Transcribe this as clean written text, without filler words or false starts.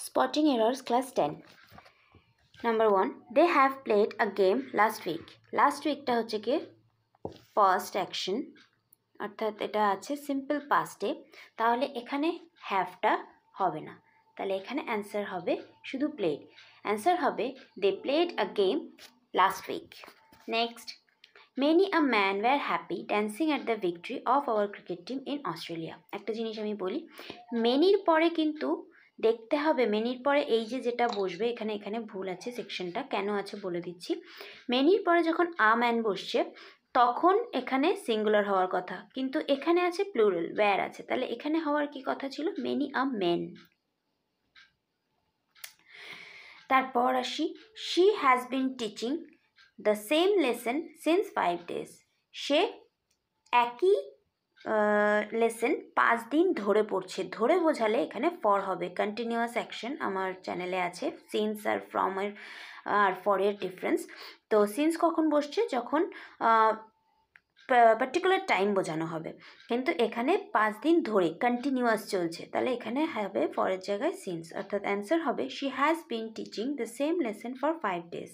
Spotting errors class 10. Number 1, they have played a game last week. Last week টা হচ্ছে কি past action, অর্থাৎ এটা আছে সিম্পল পাস্টে, তাহলে এখানে হ্যাভটা হবে না, তাহলে এখানে অ্যান্সার হবে শুধু প্লেড। অ্যান্সার হবে they played a game last week. Next, many a man were happy dancing at the victory of our cricket team in Australia. একটা জিনিস আমি বলি, মেনির পরে কিন্তু দেখতে হবে, মেনির পরে এই যে যেটা বসবে এখানে, এখানে ভুল আছে, সেকশনটা কেন আছে বলে দিচ্ছি। মেনির পরে যখন আ ম্যান বসছে তখন এখানে সিঙ্গুলার হওয়ার কথা, কিন্তু এখানে আছে প্লুরাল, ওয়্যার আছে, তাহলে এখানে হওয়ার কি কথা ছিল, মেনি আ মেন। তারপর আসি, she has been teaching the same lesson since 5 days। সে একই লেসন 5 দিন ধরে পড়ছে। ধরে বোঝালে এখানে ফর হবে, কন্টিনিউয়াস অ্যাকশন আমার চ্যানেলে আছে, সিন্স আর ফ্রম আর ফরের ডিফারেন্স। তো সিন্স কখন বসছে, যখন পার্টিকুলার টাইম বোঝানো হবে, কিন্তু এখানে 5 দিন ধরে কন্টিনিউয়াস চলছে, তাহলে এখানে হবে ফরের জায়গায় সিন্স, অর্থাৎ অ্যান্সার হবে she has been teaching the same lesson for 5 days।